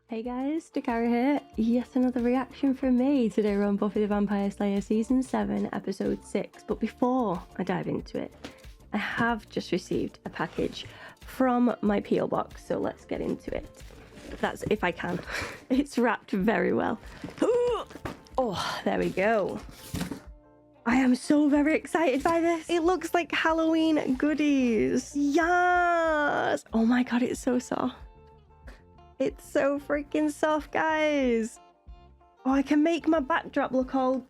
Hey guys, Dakara here. Yet another reaction from me. Today we're on Buffy the Vampire Slayer Season 7, Episode 6. But before I dive into it, I have just received a package from my P.O. box, so let's get into it. That's if I can. It's wrapped very well. Oh, there we go. I am so very excited by this. It looks like Halloween goodies. Yes! Oh my god, it's so soft. It's so freaking soft, guys. Oh, I can make my backdrop look all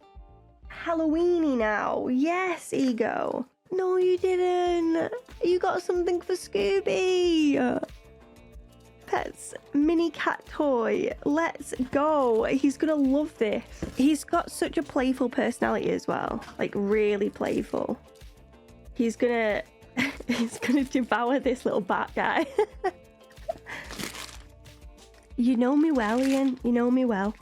Halloweeny now. Yes, Ego. No, you didn't. You got something for Scooby. Pets mini cat toy. Let's go. He's gonna love this. He's got such a playful personality as well. Like really playful. He's gonna devour this little bat guy. You know me well, Ian. You know me well.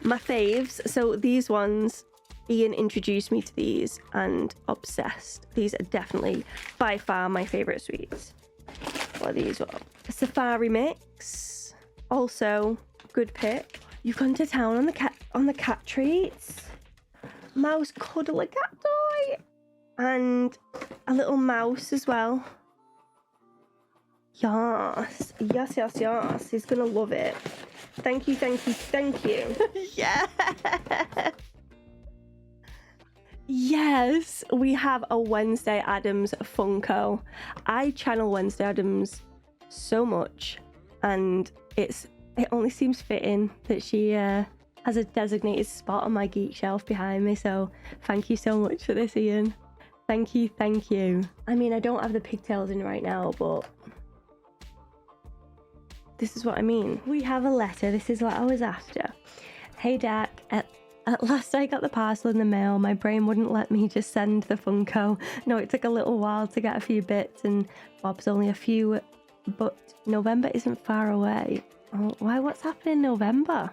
My faves. So these ones, Ian introduced me to these and obsessed. These are definitely by far my favorite sweets. What are these? Safari mix. Also, good pick. You've gone to town on the cat treats. Mouse cuddle a cat toy. And a little mouse as well. Yes, yes, yes, yes. He's gonna love it. Thank you, thank you, thank you. Yeah. Yes, we have a Wednesday Addams Funko. I channel Wednesday Addams so much, and it only seems fitting that she has a designated spot on my geek shelf behind me. So thank you so much for this, Ian. Thank you, thank you. I mean, I don't have the pigtails in right now, but this is what I mean. We have a letter. This is what I was after. Hey, Dak. At last I got the parcel in the mail. My brain wouldn't let me just send the Funko. No, it took a little while to get a few bits, and Bob's only a few, but November isn't far away. Oh, why? What's happening in November?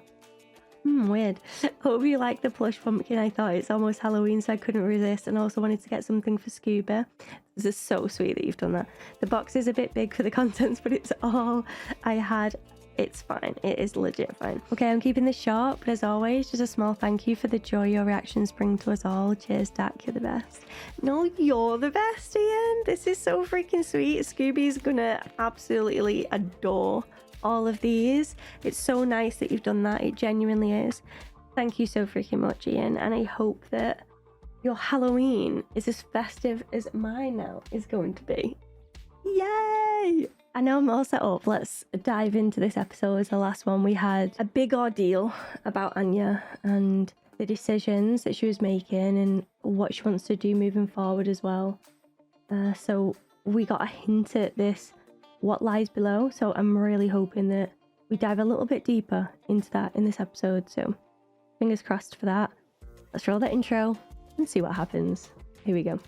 Weird. Hope you like the plush pumpkin. I thought it's almost Halloween, so I couldn't resist, and also wanted to get something for Scuba. This is so sweet that you've done that. The box is a bit big for the contents, but it's all I had. It's fine. It is legit fine. Okay, I'm keeping this short, but as always, just a small thank you for the joy your reactions bring to us all. Cheers, Dak. You're the best. No, you're the best, Ian. This is so freaking sweet. Scooby's gonna absolutely adore all of these. It's so nice that you've done that. It genuinely is. Thank you so freaking much, Ian, and I hope that your Halloween is as festive as mine now is going to be. Yay! I know I'm all set up. Let's dive into this episode. As the last one, we had a big ordeal about Anya and the decisions that she was making and what she wants to do moving forward as well. So we got a hint at this, what lies below. So I'm really hoping that we dive a little bit deeper into that in this episode. So fingers crossed for that. Let's roll that intro and see what happens. Here we go.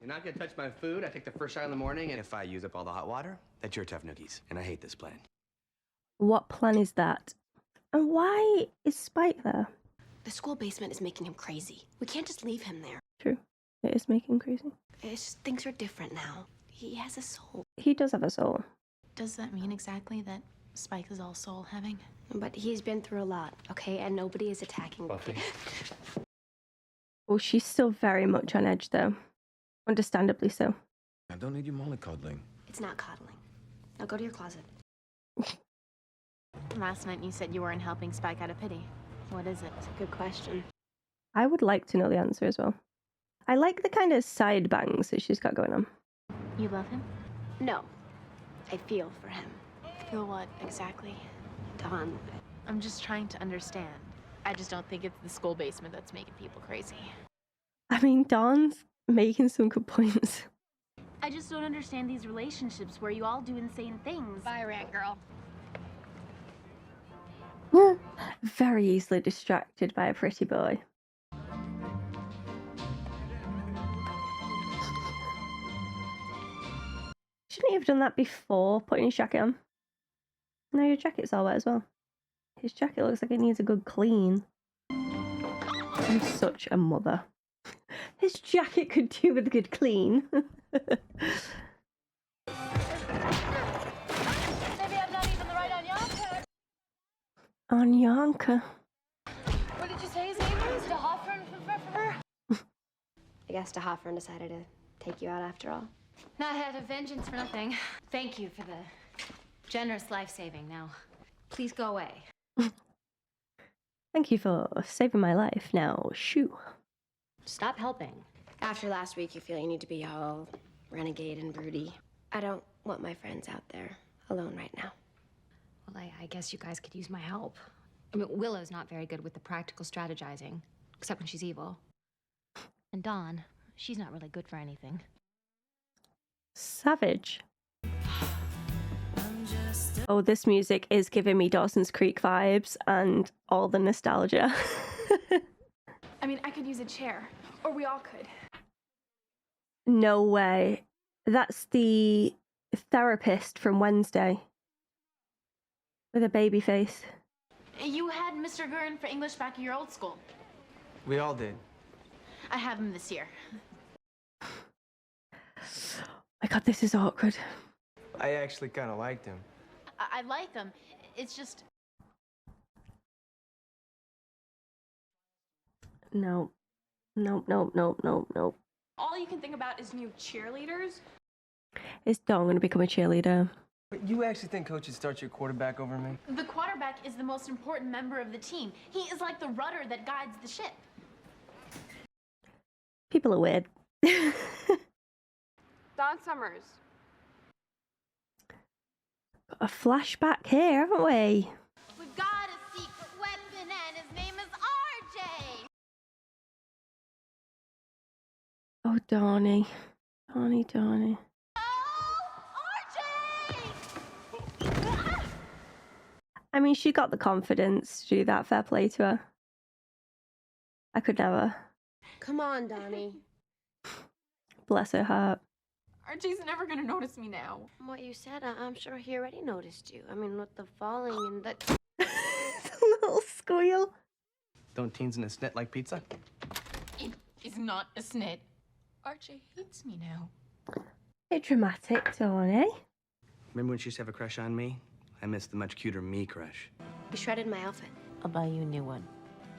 You're not gonna touch my food. I take the first shower in the morning, and if I use up all the hot water, that's your tough noogies. And I hate this plan. What plan is that? And why is Spike there? The school basement is making him crazy. We can't just leave him there. True. It is making him crazy. It's just, things are different now. He has a soul. He does have a soul. Does that mean exactly that Spike is all soul having? But he's been through a lot, okay? And nobody is attacking Buffy. Well, she's still very much on edge, though. Understandably so. I don't need you mollycoddling. It's not coddling. Now go to your closet. Last night you said you weren't helping Spike out of pity. What is it? It's a good question. I would like to know the answer as well. I like the kind of side bangs that she's got going on. You love him? No. I feel for him. Feel what exactly? Dawn. I'm just trying to understand. I just don't think it's the school basement that's making people crazy. I mean, Dawn's making some good points. I just don't understand these relationships where you all do insane things. Bye, Rant Girl. Very easily distracted by a pretty boy. Shouldn't he have done that before putting his jacket on? No, your jacket's all wet as well. His jacket looks like it needs a good clean. I'm such a mother. His jacket could do with a good clean. Maybe I'm not even the right Anyanka. Anyanka. What did you say his name is? DeHoffern? I guess DeHoffern decided to take you out after all. Not had a vengeance for nothing. Thank you for the generous life-saving. Now, please go away. Thank you for saving my life. Now, shoo. Stop helping. After last week, you feel you need to be all renegade and broody. I don't want my friends out there alone right now. Well, I guess you guys could use my help. I mean, Willow's not very good with the practical strategizing, except when she's evil. And Dawn, she's not really good for anything. Savage. Oh, this music is giving me Dawson's Creek vibes and all the nostalgia. I mean, I could use a chair, or we all could. No way. That's the therapist from Wednesday. With a baby face. You had Mr. Gurren for English back in your old school. We all did. I have him this year. My god, this is awkward. I actually kind of liked him. I like him. It's just... No. Nope, nope, nope, nope, nope. all you can think about is new cheerleaders. Is Dawn going to become a cheerleader? But you actually think Coach would start your quarterback over me? The quarterback is the most important member of the team. He is like the rudder that guides the ship. People are weird. Dawn Summers. Got a flashback here, haven't we? We've got a secret weapon and his name is RJ. Oh, Donnie. Donnie. I mean, she got the confidence to do that. Fair play to her. I could never. Come on, Donnie. Bless her heart. RJ's never gonna notice me now. From what you said, I'm sure he already noticed you. I mean, with the falling and the... A little squeal. Don't teens in a snit like pizza? It is not a snit. RJ hates me now. Bit dramatic, Donnie. Remember when she used to have a crush on me? I missed the much cuter me crush. You shredded my outfit. I'll buy you a new one.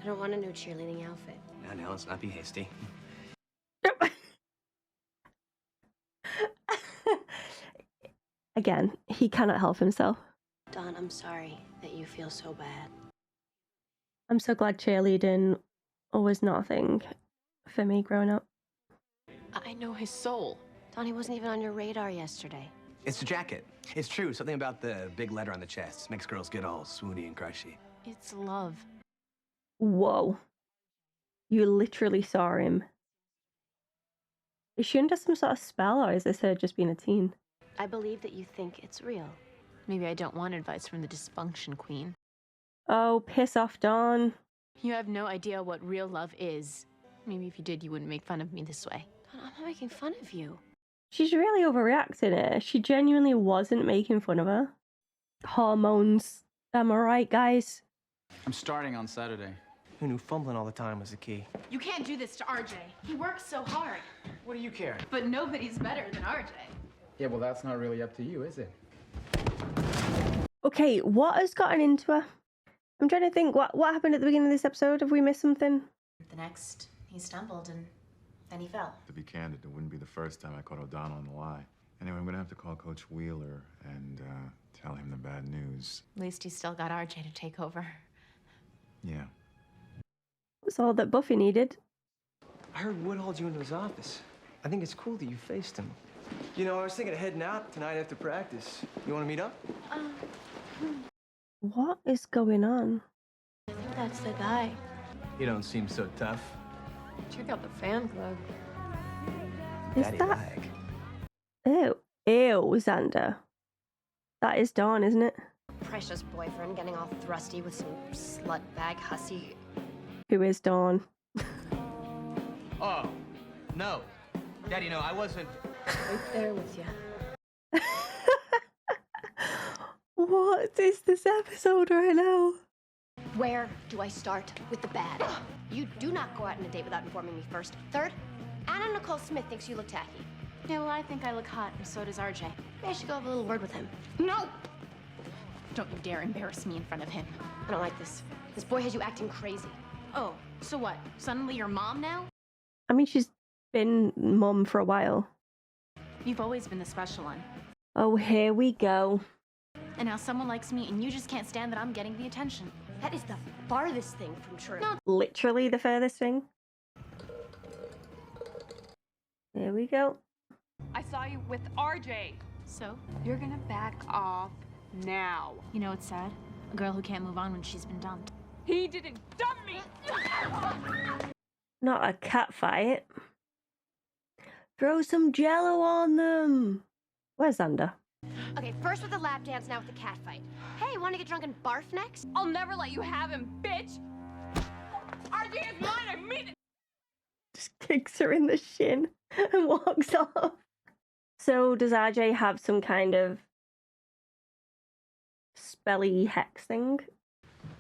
I don't want a new cheerleading outfit. Now, let's not be hasty. Again, he cannot help himself. Dawn, I'm sorry that you feel so bad. I'm so glad cheerleading was not a thing for me growing up. I know his soul. Dawn, he wasn't even on your radar yesterday. It's the jacket. It's true. Something about the big letter on the chest makes girls get all swoony and crushy. It's love. Whoa. You literally saw him. Is she under some sort of spell, or is this her just being a teen? I believe that you think it's real. Maybe I don't want advice from the dysfunction queen. Oh, piss off, Dawn. You have no idea what real love is. Maybe if you did, you wouldn't make fun of me this way. Dawn, I'm not making fun of you. She's really overreacting here. She genuinely wasn't making fun of her. Hormones. Am I right, guys? I'm starting on Saturday. Who knew fumbling all the time was the key? You can't do this to RJ. He works so hard. What do you care? But nobody's better than RJ. Yeah, well, that's not really up to you, is it? Okay, what has gotten into her? I'm trying to think, what happened at the beginning of this episode? Have we missed something? The next, he stumbled and then he fell. To be candid, it wouldn't be the first time I caught O'Donnell in the lie. Anyway, I'm gonna have to call Coach Wheeler and tell him the bad news. At least he's still got RJ to take over. Yeah. That's all that Buffy needed. I heard Wood hauled you into his office. I think it's cool that you faced him. You know, I was thinking of heading out tonight after practice. You want to meet up? What is going on? I think that's the guy. You don't seem so tough. Check out the fan club. Is Daddy that... lag. Ew, Xander. That is Dawn, isn't it? Precious boyfriend getting all thrusty with some slut bag hussy. Who is Dawn? Oh, no. Daddy, no, I wasn't. Right there with you. What is this episode right now? Where do I start with the bad? You do not go out on a date without informing me first. Third, Anna Nicole Smith thinks you look tacky. Yeah, well, I think I look hot, and so does RJ. Maybe I should go have a little word with him. No! Don't you dare embarrass me in front of him. I don't like this. This boy has you acting crazy. Oh, so what? Suddenly you're mom now? I mean, she's been mum for a while. You've always been the special one. Oh, here we go. And now someone likes me, and you just can't stand that I'm getting the attention. That is the farthest thing from true. No. Literally the furthest thing. There we go. I saw you with RJ. So? You're gonna back off now. You know what's sad? A girl who can't move on when she's been dumped. He didn't dump me! Not a cat fight. Throw some jello on them. Where's Xander? Okay, first with the lap dance, now with the cat fight. Hey, wanna get drunk and barf next? I'll never let you have him, bitch! RJ is mine, I mean it! Just kicks her in the shin and walks off. So does RJ have some kind of spelly hex thing?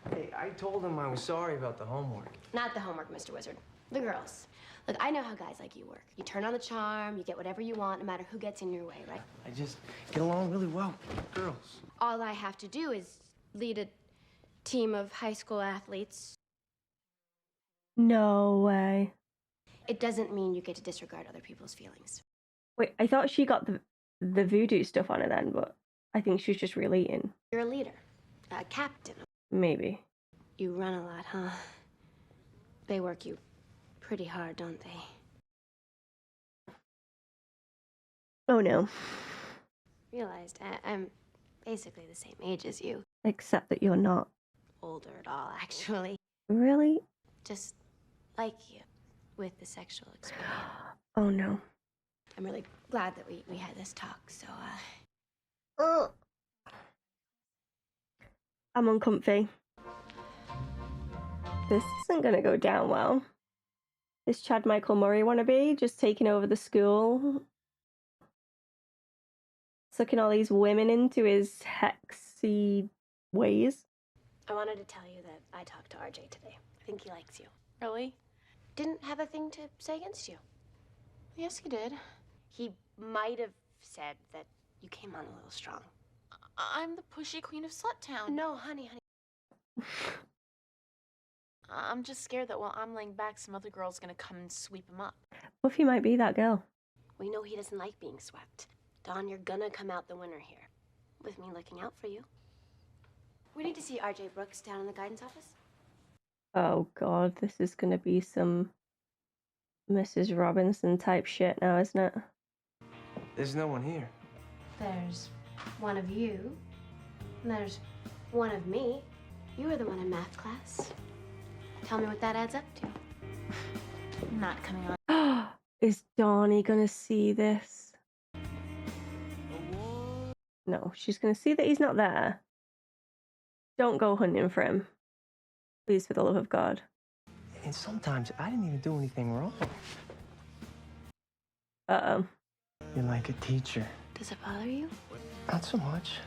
Hey, I told him I was sorry about the homework. Not the homework, Mr. Wizard. The girls. Look, I know how guys like you work. You turn on the charm, you get whatever you want, no matter who gets in your way, right? I just get along really well with girls. All I have to do is lead a team of high school athletes. No way. It doesn't mean you get to disregard other people's feelings. Wait, I thought she got the voodoo stuff on her then, but I think she's just relating. You're a leader, a captain. Maybe. You run a lot, huh? They work you pretty hard, don't they? Oh no. Realized I'm basically the same age as you. Except that you're not. Older at all, actually. Really? Just like you, with the sexual experience. Oh no. I'm really glad that we had this talk, so, Ugh. I'm uncomfy. This isn't gonna go down well. This Chad Michael Murray wannabe just taking over the school. Sucking all these women into his hexy ways. I wanted to tell you that I talked to RJ today. I think he likes you. Really? Didn't have a thing to say against you. Yes, he did. He might have said that you came on a little strong. I'm the pushy queen of Slut Town. No, honey. I'm just scared that while I'm laying back, some other girl's gonna come and sweep him up. Buffy might be that girl. We know he doesn't like being swept. Dawn, you're gonna come out the winner here. With me looking out for you. We need to see RJ Brooks down in the guidance office. Oh god, this is gonna be some Mrs. Robinson type shit now, isn't it? There's no one here. There's one of you. And there's one of me. You were the one in math class. Tell me what that adds up to. Not coming on. Is Donnie gonna see this? No, she's gonna see that he's not there. Don't go hunting for him. Please, for the love of God. And sometimes I didn't even do anything wrong. Uh-oh. You're like a teacher. Does it bother you? Not so much.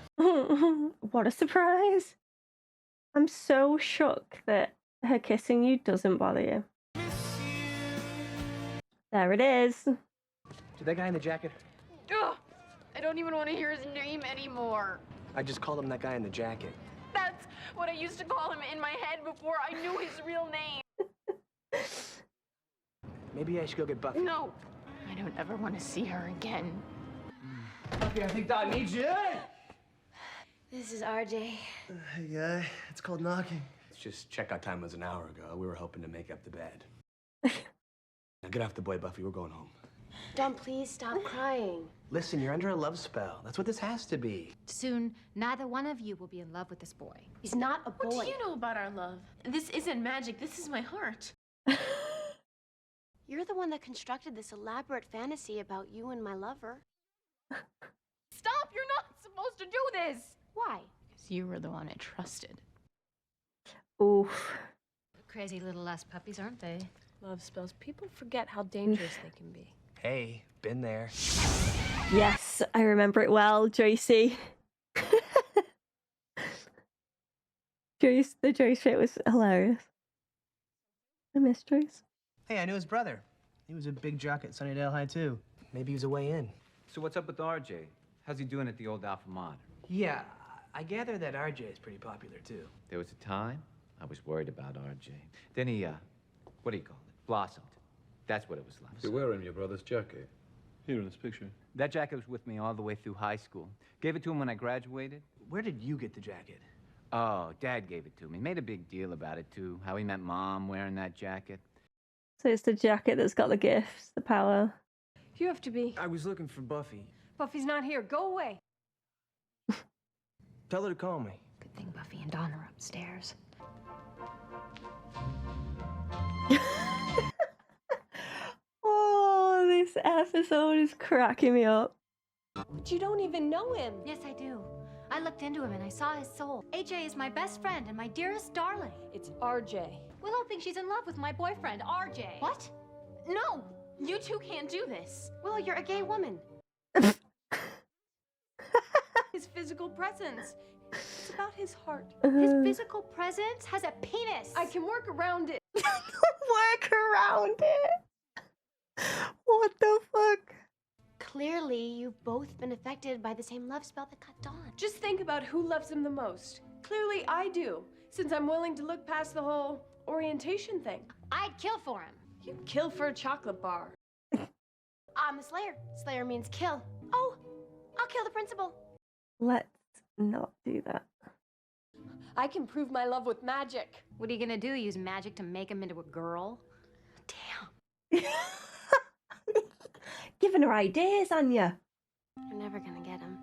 What a surprise. I'm so shook that her kissing you doesn't bother you. There it is. Did that guy in the jacket? Ugh! I don't even want to hear his name anymore. I just called him that guy in the jacket. That's what I used to call him in my head before I knew his real name. Maybe I should go get Buffy. No! I don't ever want to see her again. Buffy, I think Dot needs you. This is RJ. Hey, guy. It's called knocking. Let's just checkout time was an hour ago. We were hoping to make up the bed. Now get off the boy, Buffy. We're going home. Dawn, please stop crying. Listen, you're under a love spell. That's what this has to be. Soon, neither one of you will be in love with this boy. He's not a boy. What do you know about our love? This isn't magic. This is my heart. You're the one that constructed this elaborate fantasy about you and my lover. Stop! You're not supposed to do this! Why? Because you were the one I trusted. Oof. Crazy little ass puppies, aren't they? Love spells. People forget how dangerous they can be. Hey, been there. Yes, I remember it well, Joycey. The Joyce bit was hilarious. I miss Joyce. Hey, I knew his brother. He was a big jock at Sunnydale High, too. Maybe he was a way in. So what's up with RJ? How's he doing at the old Alpha Mod? Yeah, I gather that RJ is pretty popular, too. There was a time I was worried about RJ. Then he, what do you call it? Blossomed. That's what it was like. You're wearing your brother's jacket. Here in this picture. That jacket was with me all the way through high school. Gave it to him when I graduated. Where did you get the jacket? Oh, Dad gave it to me. Made a big deal about it, too. How he met Mom wearing that jacket. So it's the jacket that's got the gifts, the power. You have to be. I was looking for Buffy. Buffy's not here. Go away. Tell her to call me. Good thing Buffy and Dawn are upstairs. Oh, this episode is cracking me up. But you don't even know him. Yes, I do. I looked into him and I saw his soul. AJ is my best friend and my dearest darling. It's RJ. Willow thinks she's in love with my boyfriend, RJ. What? No! You two can't do this. Willow, you're a gay woman. His physical presence. It's about his heart. His physical presence has a penis. I can work around it. Work around it. What the fuck? Clearly, you've both been affected by the same love spell that got Dawn. Just think about who loves him the most. Clearly, I do, since I'm willing to look past the whole orientation thing. I'd kill for him. You'd kill for a chocolate bar. I'm a Slayer. Slayer means kill. Oh, I'll kill the principal. Let's not do that. I can prove my love with magic. What are you gonna do? Use magic to make him into a girl? Damn. Giving her ideas, Anya. You're never gonna get him.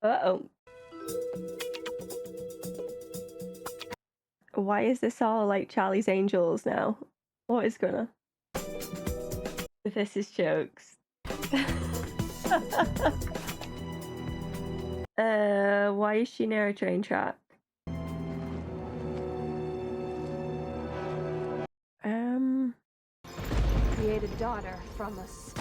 Uh-oh. Why is this all like Charlie's Angels now? What is gonna? This is jokes. Why is she near a train track? Create a daughter from us.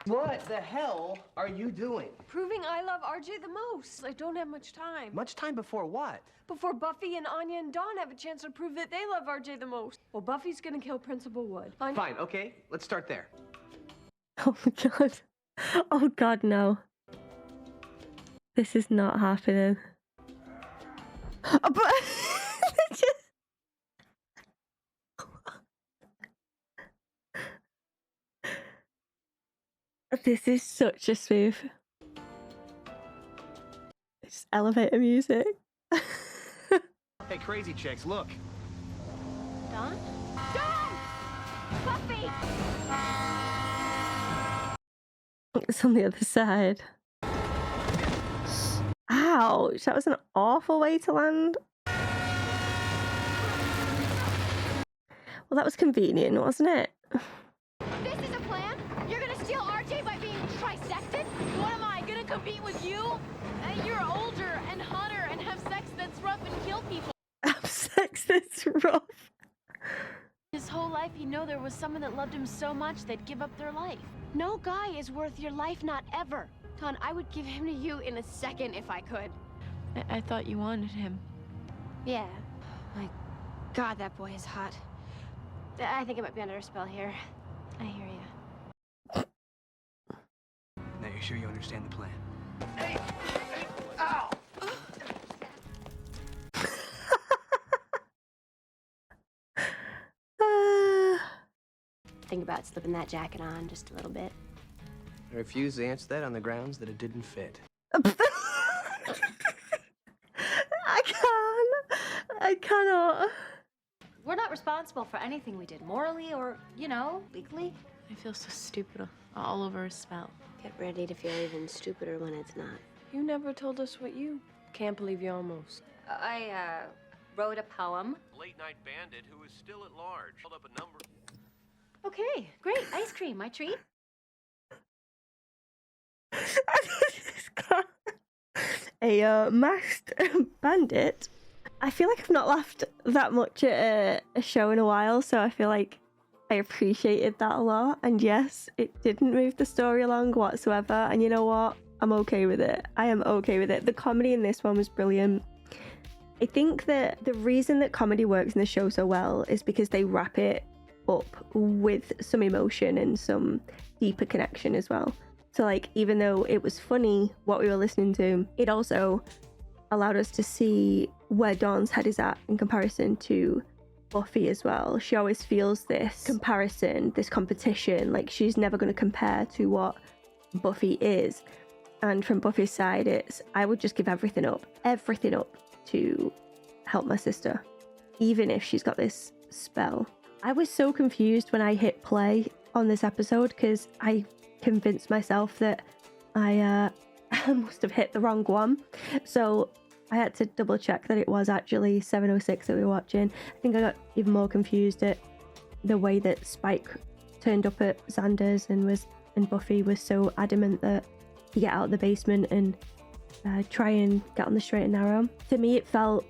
What the hell are you doing? Proving I love RJ the most. I don't have much time. Much time before what? Before Buffy and Anya and Dawn have a chance to prove that they love RJ the most. Well, Buffy's gonna kill Principal Wood. Fine, okay, let's start there. Oh my god. Oh god, no. This is not happening. Oh, but just... This is such a spoof. It's elevator music. Hey, crazy chicks, look. Dawn? Dawn! Buffy! It's on the other side. Ouch, that was an awful way to land. Well, that was convenient, wasn't it? This is a plan? You're gonna steal RJ by being trisected? What am I, gonna compete with you? You're older and hotter and have sex that's rough and kill people. Have sex that's rough. His whole life he'd know there was someone that loved him so much they'd give up their life. No guy is worth your life, not ever. Dawn, I would give him to you in a second if I could. I thought you wanted him. Yeah. My God, that boy is hot. I think I might be under a spell here. I hear you. Now you're sure you understand the plan? Hey! Ow! Think about slipping that jacket on just a little bit. I refuse to answer that on the grounds that it didn't fit. I cannot. We're not responsible for anything we did, morally or, you know, legally. I feel so stupid all over a spell. Get ready to feel even stupider when it's not. You never told us what you... Can't believe you almost. I wrote a poem. Late-night bandit who is still at large. Held up a number. Okay, great. Ice cream, my treat. A masked bandit. I feel like I've not laughed that much at a show in a while, so I feel like I appreciated that a lot. And yes, it didn't move the story along whatsoever. And you know what? I'm okay with it. I am okay with it. The comedy in this one was brilliant. I think that the reason that comedy works in the show so well is because they wrap it up with some emotion and some deeper connection as well. So like, even though it was funny what we were listening to, it also allowed us to see where Dawn's head is at in comparison to Buffy as well. She always feels this comparison, this competition, like she's never going to compare to what Buffy is. And from Buffy's side, it's, I would just give everything up to help my sister, even if she's got this spell. I was so confused when I hit play on this episode because I convinced myself that I must have hit the wrong one. So I had to double check that it was actually 7:06 that we were watching. I think I got even more confused at the way that Spike turned up at Xander's and Buffy was so adamant that he get out of the basement and try and get on the straight and narrow. To me, it felt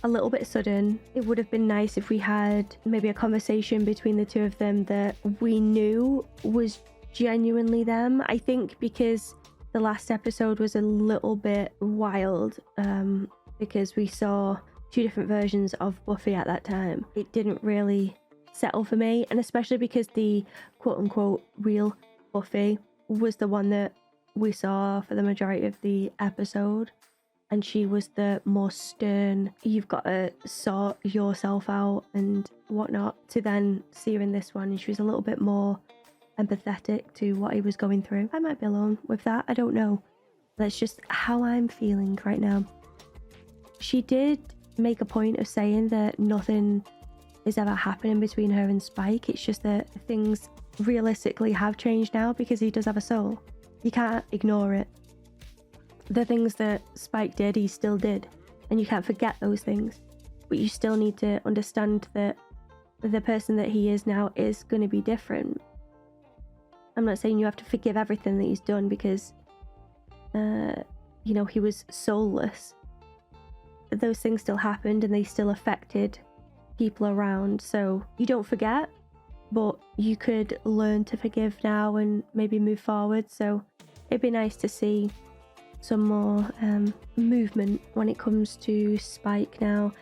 a little bit sudden. It would have been nice if we had maybe a conversation between the two of them that we knew was genuinely them. I think because the last episode was a little bit wild, because we saw two different versions of Buffy at that time. It didn't really settle for me, and especially because the quote-unquote real Buffy was the one that we saw for the majority of the episode, and she was the more stern, you've got to sort yourself out and whatnot, to then see her in this one, and she was a little bit more empathetic to what he was going through. I might be alone with that, I don't know. That's just how I'm feeling right now. She did make a point of saying that nothing is ever happening between her and Spike. It's just that things realistically have changed now because he does have a soul. You can't ignore it. The things that Spike did, he still did, and you can't forget those things, but you still need to understand that the person that he is now is going to be different. I'm not saying you have to forgive everything that he's done because he was soulless. Those things still happened and they still affected people around, so you don't forget, but you could learn to forgive now and maybe move forward. So it'd be nice to see some more movement when it comes to Spike now.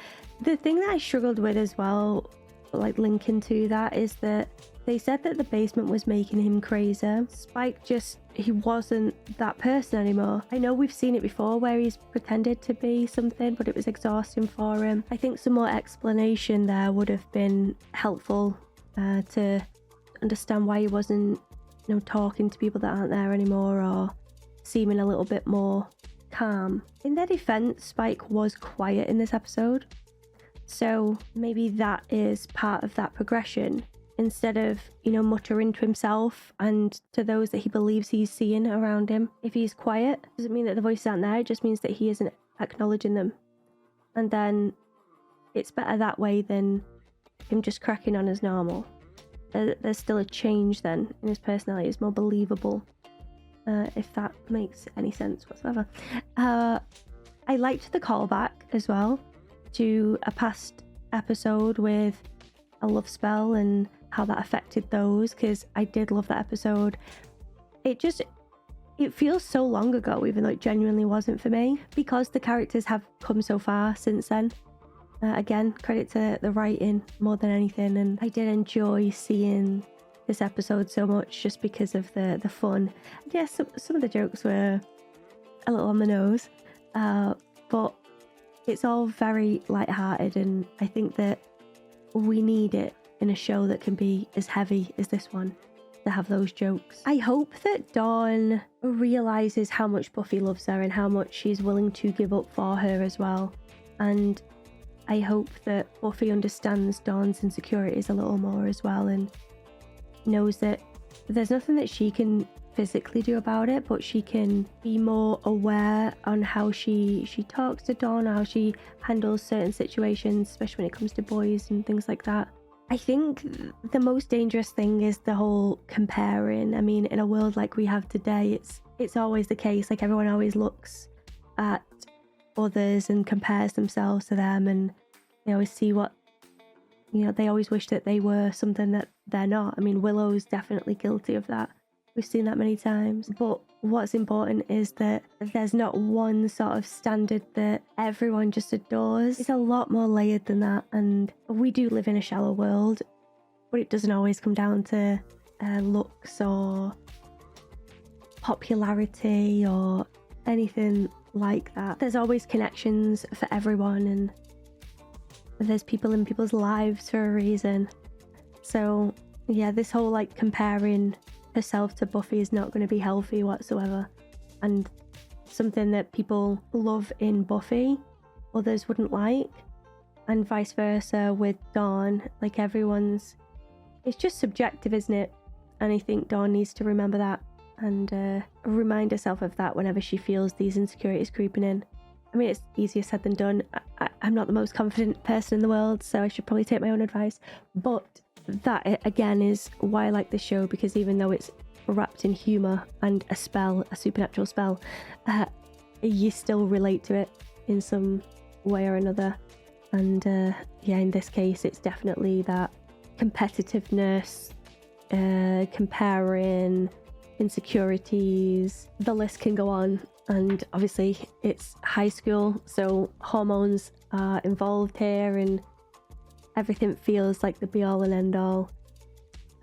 The thing that I struggled with as well, like linking to that, is that they said that the basement was making him crazy. Spike he wasn't that person anymore. I know we've seen it before where he's pretended to be something, but it was exhausting for him. I think some more explanation there would have been helpful to understand why he wasn't, talking to people that aren't there anymore, or seeming a little bit more calm. In their defense, Spike was quiet in this episode, so maybe that is part of that progression. Instead of, muttering to himself and to those that he believes he's seeing around him. If he's quiet, doesn't mean that the voices aren't there, it just means that he isn't acknowledging them. And then it's better that way than him just cracking on as normal. There's still a change then in his personality. It's more believable, if that makes any sense whatsoever. I liked the callback as well to a past episode with a love spell and how that affected those, because I did love that episode. It feels so long ago, even though it genuinely wasn't for me, because the characters have come so far since then. Again, credit to the writing more than anything, and I did enjoy seeing this episode so much just because of the fun. Yes, some of the jokes were a little on the nose, but it's all very lighthearted, and I think that we need it in a show that can be as heavy as this one, to have those jokes. I hope that Dawn realizes how much Buffy loves her and how much she's willing to give up for her as well. And I hope that Buffy understands Dawn's insecurities a little more as well, and knows that there's nothing that she can physically do about it, but she can be more aware on how she talks to Dawn, how she handles certain situations, especially when it comes to boys and things like that. I think the most dangerous thing is the whole comparing. I mean, in a world like we have today, it's always the case. Like, everyone always looks at others and compares themselves to them, and they always see what, they always wish that they were something that they're not. I mean, Willow's definitely guilty of that. We've seen that many times. But what's important is that there's not one sort of standard that everyone just adores. It's a lot more layered than that, and we do live in a shallow world. but it doesn't always come down to looks or popularity or anything like that. There's always connections for everyone, and there's people in people's lives for a reason. So yeah, this whole like comparing herself to Buffy is not going to be healthy whatsoever, and something that people love in Buffy others wouldn't like, and vice versa with Dawn. Like everyone's, it's just subjective, isn't it? And I think Dawn needs to remember that and remind herself of that whenever she feels these insecurities creeping in. I mean, it's easier said than done. I'm not the most confident person in the world, so I should probably take my own advice. But that, again, is why I like this show, because even though it's wrapped in humour and a spell, a supernatural spell, you still relate to it in some way or another. And yeah, in this case, it's definitely that competitiveness, comparing, insecurities, the list can go on. And obviously it's high school, so hormones are involved here and everything feels like the be all and end all.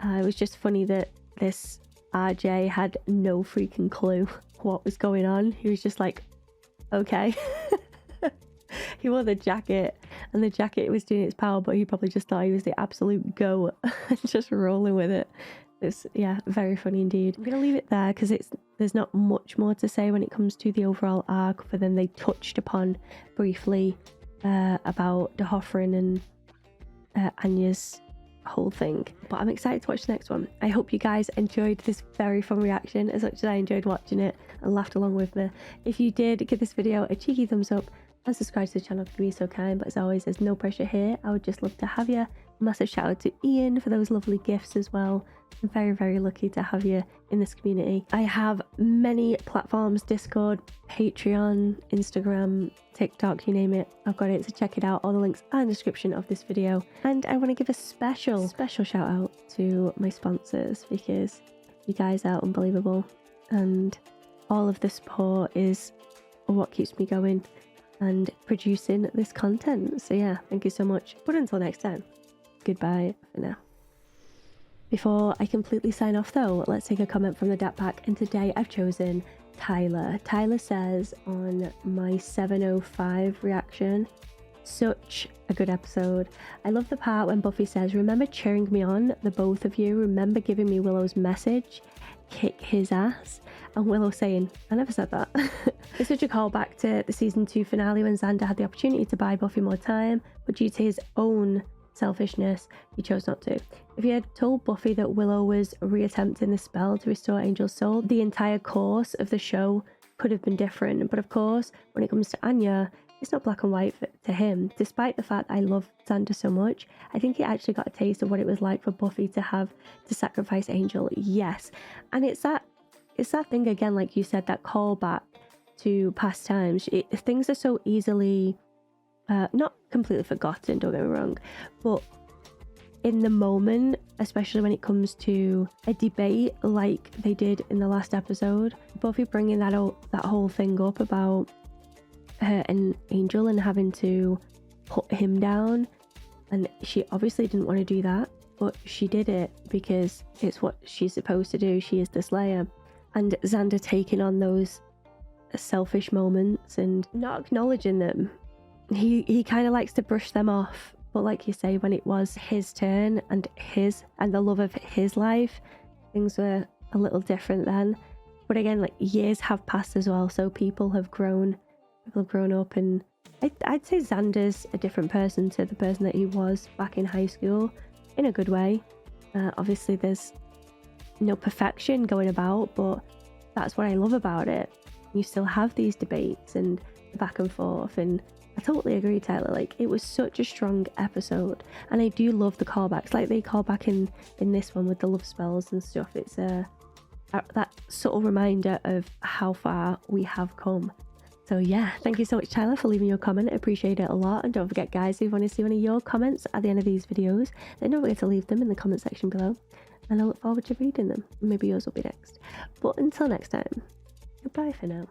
It was just funny that this RJ had no freaking clue what was going on. He was just like, okay. He wore the jacket, and the jacket was doing its power, but he probably just thought he was the absolute goat and just rolling with it. It's, yeah, very funny indeed. I'm gonna leave it there because there's not much more to say when it comes to the overall arc, but then they touched upon briefly about D'Hoffrin and Anya's whole thing. But I'm excited to watch the next one. I hope you guys enjoyed this very fun reaction as much as I enjoyed watching it and laughed along with me. If you did, give this video a cheeky thumbs up and subscribe to the channel if you'd be so kind. But as always, there's no pressure here. I would just love to have you. A massive shout out to Ian for those lovely gifts as well. I'm very, very lucky to have you in this community. I have many platforms: Discord, Patreon, Instagram, TikTok, you name it, I've got it. So check it out. All the links are in the description of this video. And I want to give a special shout out to my sponsors, because you guys are unbelievable and all of the support is what keeps me going and producing this content. So yeah, thank you so much. But until next time, goodbye for now. Before I completely sign off though, let's take a comment from the Dat Pack, and today I've chosen Tyler. Tyler says on my 705 reaction, such a good episode. I love the part when Buffy says, remember cheering me on, the both of you, remember giving me Willow's message, kick his ass, and Willow saying, I never said that. It's such a callback to the season 2 finale when Xander had the opportunity to buy Buffy more time, but due to his own selfishness, he chose not to. If he had told Buffy that Willow was reattempting the spell to restore Angel's soul, the entire course of the show could have been different. But of course, when it comes to Anya, it's not black and white to him. Despite the fact I love Xander so much, I think he actually got a taste of what it was like for Buffy to have to sacrifice Angel. Yes, and it's that thing again, like you said, that callback to past times. Things are so easily not completely forgotten, don't get me wrong, but in the moment, especially when it comes to a debate like they did in the last episode, Buffy bringing that whole thing up about her and Angel and having to put him down, and she obviously didn't want to do that, but she did it because it's what she's supposed to do. She is the Slayer. And Xander taking on those selfish moments and not acknowledging them. He kind of likes to brush them off, but like you say, when it was his turn and the love of his life, things were a little different then. But again, like, years have passed as well, so people have grown up, and I'd say Xander's a different person to the person that he was back in high school, in a good way. Obviously there's no perfection going about, but that's what I love about it. You still have these debates and back and forth, and I totally agree, Tyler. Like, it was such a strong episode, and I do love the callbacks, like they call back in this one with the love spells and stuff. It's that subtle reminder of how far we have come. So yeah, thank you so much, Tyler, for leaving your comment. I appreciate it a lot. And don't forget, guys, if you want to see one of your comments at the end of these videos, then don't forget to leave them in the comment section below, and I look forward to reading them. Maybe yours will be next. But until next time, goodbye for now.